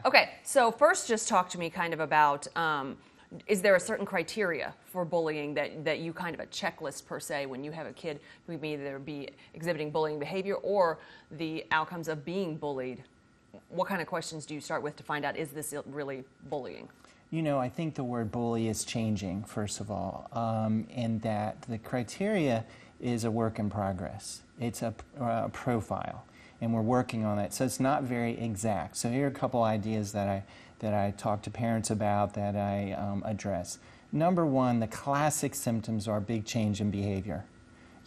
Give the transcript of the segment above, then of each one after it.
Okay, so first just talk to me kind of about, is there a certain criteria for bullying that you kind of a checklist per se when you have a kid who may either be exhibiting bullying behavior or the outcomes of being bullied? What kind of questions do you start with to find out, is this really bullying? You know, I think the word bully is changing, first of all, and that the criteria is a work in progress. It's a profile, and we're working on that. So it's not very exact. So here are a couple ideas that I talk to parents about, that I address. Number one, the classic symptoms are big change in behavior.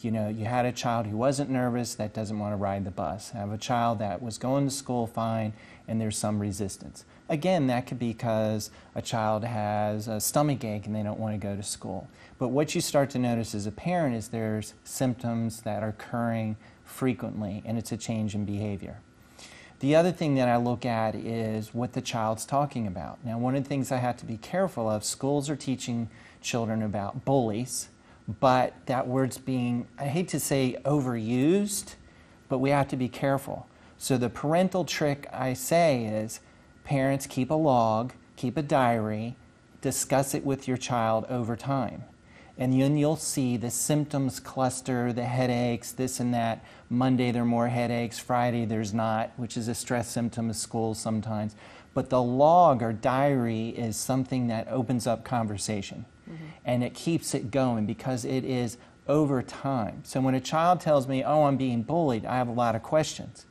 You know, you had a child who wasn't nervous, that doesn't want to ride the bus. Have a child that was going to school fine, and there's some resistance. Again, that could be because a child has a stomach ache and they don't want to go to school. But what you start to notice as a parent is there's symptoms that are occurring frequently, and it's a change in behavior. The other thing that I look at is what the child's talking about. Now, one of the things I have to be careful of, schools are teaching children about bullies, but that word's being, I hate to say overused, but we have to be careful. So the parental trick I say is, parents, keep a log, keep a diary, discuss it with your child over time. And then you'll see the symptoms cluster, the headaches, this and that. Monday there are more headaches, Friday there's not, which is a stress symptom of school sometimes. But the log or diary is something that opens up conversation. Mm-hmm. And it keeps it going because it is over time. So when a child tells me, oh, I'm being bullied, I have a lot of questions.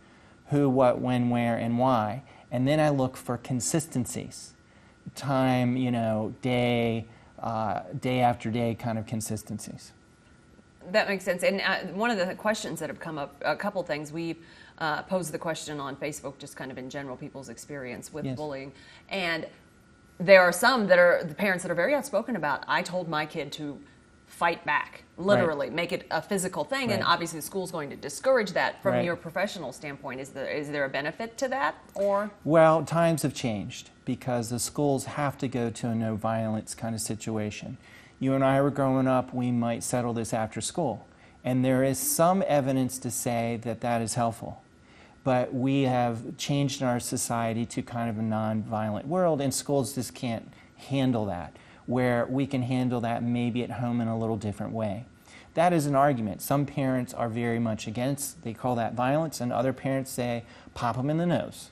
Who, what, when, where, and why. And then I look for consistencies. Time, you know, day after day kind of consistencies. That makes sense. And one of the questions that have come up, a couple things, we posed the question on Facebook, just kind of in general, people's experience with bullying. And there are some that are the parents that are very outspoken about, I told my kid to fight back, literally, make it a physical thing, and obviously the school's going to discourage that. From your professional standpoint, is there a benefit to that, or? Well, times have changed because the schools have to go to a no violence kind of situation. You and I were growing up, we might settle this after school, and there is some evidence to say that that is helpful. But we have changed in our society to kind of a non-violent world, and schools just can't handle that, where we can handle that maybe at home in a little different way. That is an argument. Some parents are very much against, they call that violence, and other parents say, pop them in the nose.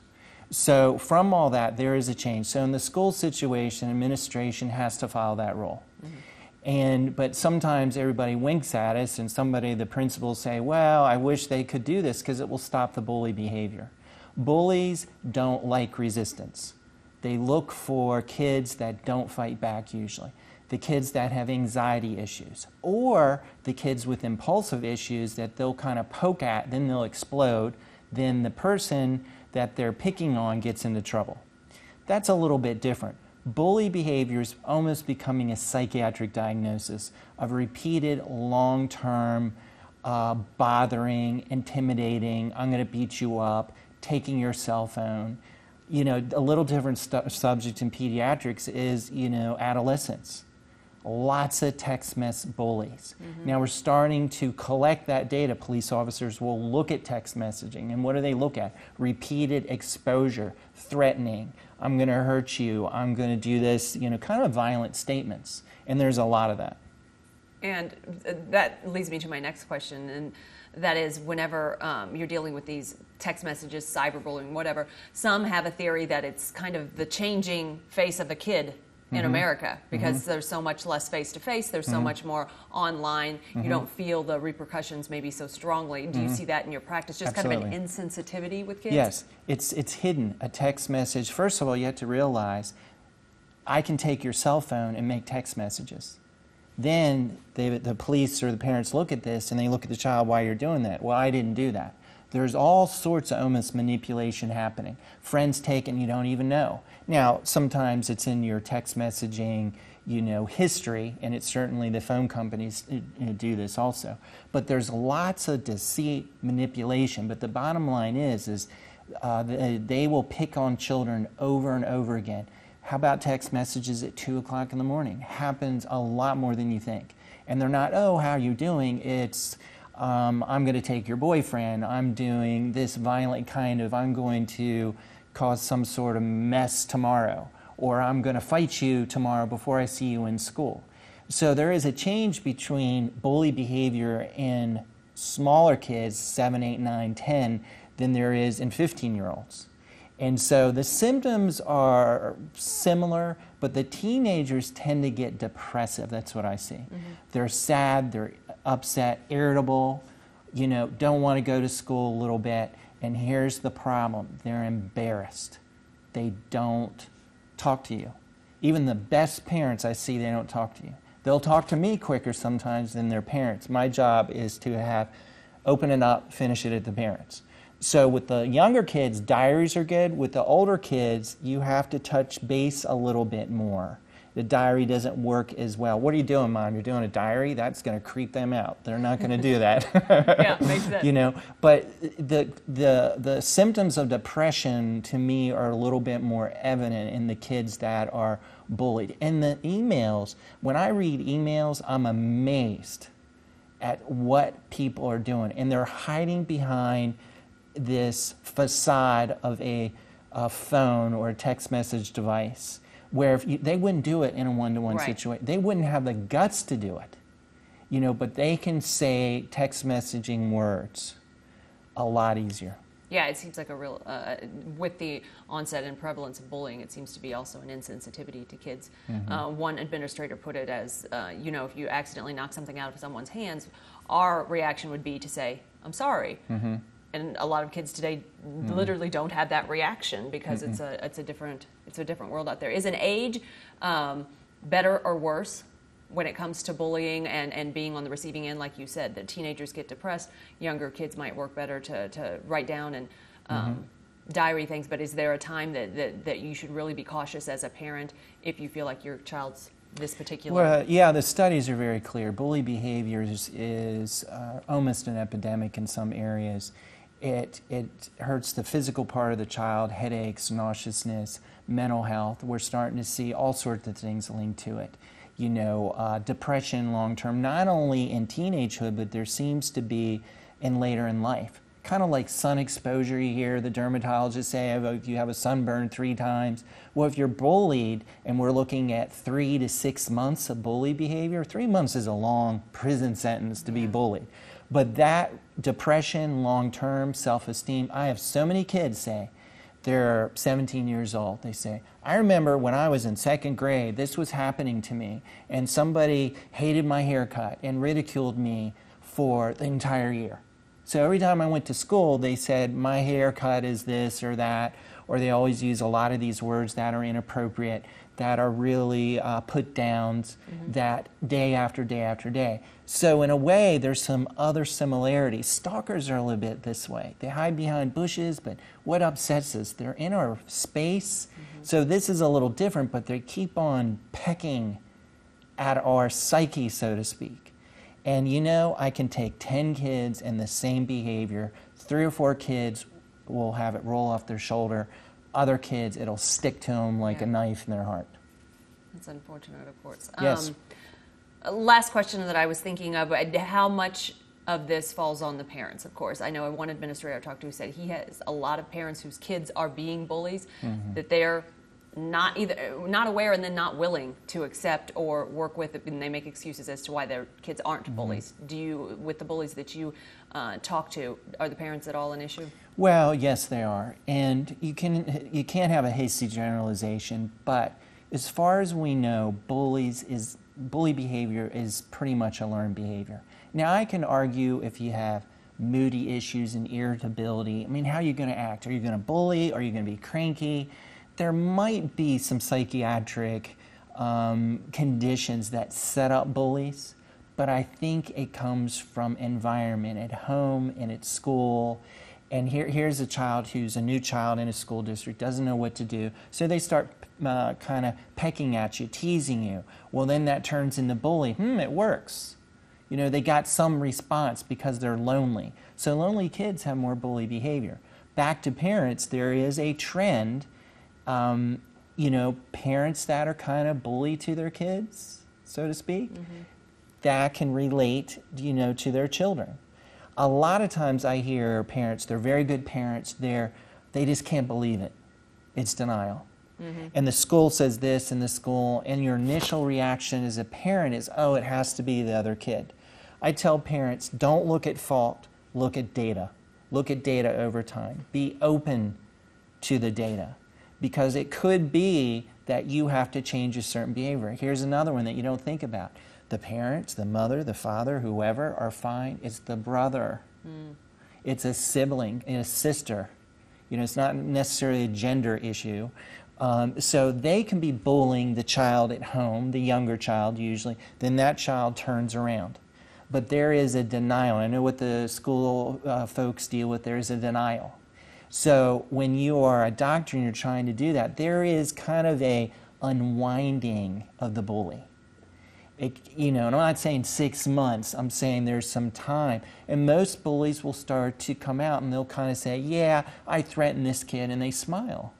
So from all that, there is a change. So in the school situation, administration has to follow that role. Mm-hmm. But sometimes everybody winks at us, and the principals say, well, I wish they could do this because it will stop the bully behavior. Bullies don't like resistance. They look for kids that don't fight back usually. The kids that have anxiety issues, or the kids with impulsive issues that they'll kind of poke at, then they'll explode, then the person that they're picking on gets into trouble. That's a little bit different. Bully behavior is almost becoming a psychiatric diagnosis of repeated long-term bothering, intimidating, I'm going to beat you up, taking your cell phone. You know, a little different subject in pediatrics is, you know, adolescence. Lots of text message bullies. Mm-hmm. Now we're starting to collect that data. Police officers will look at text messaging, and what do they look at? Repeated exposure, threatening, I'm going to hurt you, I'm going to do this, you know, kind of violent statements. And there's a lot of that. And that leads me to my next question, and that is whenever you're dealing with these text messages, cyberbullying, whatever, some have a theory that it's kind of the changing face of a kid in America because there's so much less face-to-face, there's so much more online, you don't feel the repercussions maybe so strongly. Do you see that in your practice, just kind of an insensitivity with kids? Yes, it's hidden, a text message. First of all, you have to realize I can take your cell phone and make text messages. Then the police or the parents look at this and they look at the child, why you're doing that? Well, I didn't do that. There's all sorts of almost manipulation happening. Friends taken you don't even know. Now, sometimes it's in your text messaging, you know, history, and it's certainly the phone companies do this also. But there's lots of deceit, manipulation. But the bottom line is they will pick on children over and over again. How about text messages at 2 o'clock in the morning? Happens a lot more than you think. And they're not, oh, how are you doing? It's, I'm going to take your boyfriend. I'm doing this violent kind of, I'm going to cause some sort of mess tomorrow, or I'm going to fight you tomorrow before I see you in school. So there is a change between bully behavior in smaller kids, 7, 8, 9, 10, than there is in 15-year-olds. And so the symptoms are similar, but the teenagers tend to get depressive. That's what I see. Mm-hmm. They're sad, they're upset, irritable, don't want to go to school a little bit. And here's the problem. They're embarrassed. They don't talk to you. Even the best parents I see, they don't talk to you. They'll talk to me quicker sometimes than their parents. My job is to open it up, finish it at the parents. So with the younger kids, diaries are good. With the older kids, you have to touch base a little bit more. The diary doesn't work as well. What are you doing, Mom? You're doing a diary? That's going to creep them out. They're not going to do that. Yeah, makes sense. But the symptoms of depression to me are a little bit more evident in the kids that are bullied. And the emails, when I read emails, I'm amazed at what people are doing. And they're hiding behind this facade of a phone or a text message device, where they wouldn't do it in a one-to-one situation. They wouldn't have the guts to do it, but they can say text messaging words a lot easier. Yeah, it seems like a real, with the onset and prevalence of bullying, it seems to be also an insensitivity to kids. Mm-hmm. One administrator put it as, if you accidentally knock something out of someone's hands, our reaction would be to say, I'm sorry. Mm-hmm. And a lot of kids today literally don't have that reaction because it's a different world out there. Is an age better or worse when it comes to bullying and being on the receiving end, like you said? That teenagers get depressed, younger kids might work better to write down and diary things. But is there a time that you should really be cautious as a parent if you feel like your child's this particular? Well, yeah, the studies are very clear. Bully behavior is almost an epidemic in some areas. It hurts the physical part of the child, headaches, nauseousness, mental health. We're starting to see all sorts of things linked to it. Depression long term, not only in teenagehood, but there seems to be in later in life. Kind of like sun exposure, you hear the dermatologists say, if you have a sunburn 3 times. Well, if you're bullied, and we're looking at 3 to 6 months of bully behavior, 3 months is a long prison sentence to be bullied. But that depression, long-term, self-esteem, I have so many kids say, they're 17 years old, they say, I remember when I was in 2nd grade, this was happening to me, and somebody hated my haircut and ridiculed me for the entire year. So every time I went to school, they said, my haircut is this or that, or they always use a lot of these words that are inappropriate, that are really put downs, that day after day after day. So in a way, there's some other similarities. Stalkers are a little bit this way. They hide behind bushes, but what upsets us? They're in our space. So this is a little different, but they keep on pecking at our psyche, so to speak. And I can take 10 kids and the same behavior. 3 or 4 kids will have it roll off their shoulder. Other kids, it'll stick to them like a knife in their heart. That's unfortunate, of course. Yes. Last question that I was thinking of, how much of this falls on the parents, of course. I know one administrator I talked to said he has a lot of parents whose kids are being bullies, that they're not aware and then not willing to accept or work with it, and they make excuses as to why their kids aren't bullies. With the bullies that you talk to, are the parents at all an issue? Well, yes, they are. And you can't have a hasty generalization, but as far as we know, bully behavior is pretty much a learned behavior. Now, I can argue if you have moody issues and irritability, how are you going to act? Are you going to bully? Are you going to be cranky? There might be some psychiatric conditions that set up bullies, but I think it comes from environment at home and at school. And here's a child who's a new child in a school district, doesn't know what to do, so they start kind of pecking at you, teasing you. Well, then that turns into bully. It works. They got some response because they're lonely. So lonely kids have more bully behavior. Back to parents, there is a trend, parents that are kind of bully to their kids, so to speak, that can relate, to their children. A lot of times I hear parents, they're very good parents, they just can't believe it. it's denial. And the school says this, and the school, and your initial reaction as a parent is, oh, it has to be the other kid. I tell parents, don't look at fault, look at data. Look at data over time. Be open to the data, because it could be that you have to change a certain behavior. Here's another one that you don't think about. The parents, the mother, the father, whoever are fine. It's the brother. It's a sibling, a sister. You know, it's not necessarily a gender issue. So they can be bullying the child at home, the younger child usually, then that child turns around. But there is a denial. I know what the school folks deal with, there is a denial. So when you are a doctor and you're trying to do that, there is kind of a unwinding of the bully. You know, and I'm not saying 6 months, I'm saying there's some time. And most bullies will start to come out and they'll kind of say, yeah, I threatened this kid, and they smile.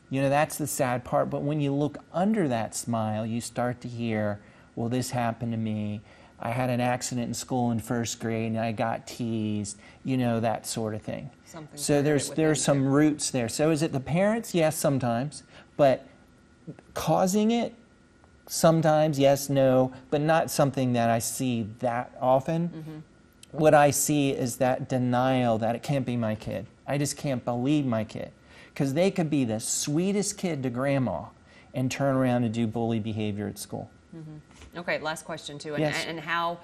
You know, that's the sad part. But when you look under that smile, you start to hear, well, this happened to me. I had an accident in school in first grade and I got teased, you know, that sort of thing. So there's some roots there. So is it the parents? Yes, sometimes. But causing it? Sometimes, yes, no, but not something that I see that often. What I see is that denial that it can't be my kid. I just can't believe my kid. Because they could be the sweetest kid to grandma and turn around and do bully behavior at school. Okay, last question too. And, Yes. and how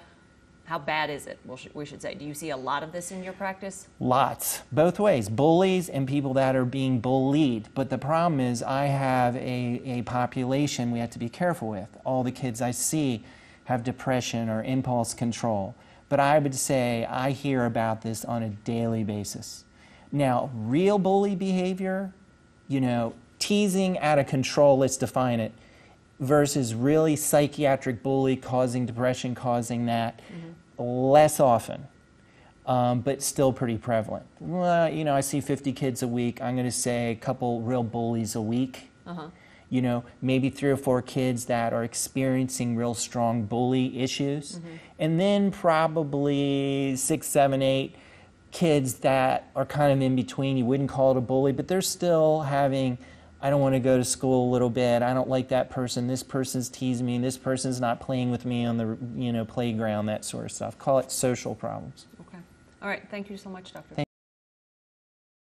bad is it? We should say. Do you see a lot of this in your practice? Lots, both ways, bullies and people that are being bullied. But the problem is I have a population we have to be careful with. All the kids I see have depression or impulse control. But I would say I hear about this on a daily basis. Now, real bully behavior, you know, teasing out of control, let's define it, versus really psychiatric bully causing depression, causing that, less often, but still pretty prevalent. Well, you know, I see 50 kids a week. I'm going to say a couple real bullies a week. You know, maybe 3 or 4 kids that are experiencing real strong bully issues. And then probably 6, 7, 8 kids that are kind of in between. You wouldn't call it a bully, but they're still having, I don't want to go to school a little bit. I don't like that person. This person's teasing me. This person's not playing with me on the playground, that sort of stuff. Call it social problems. Okay. All right. Thank you so much, Dr.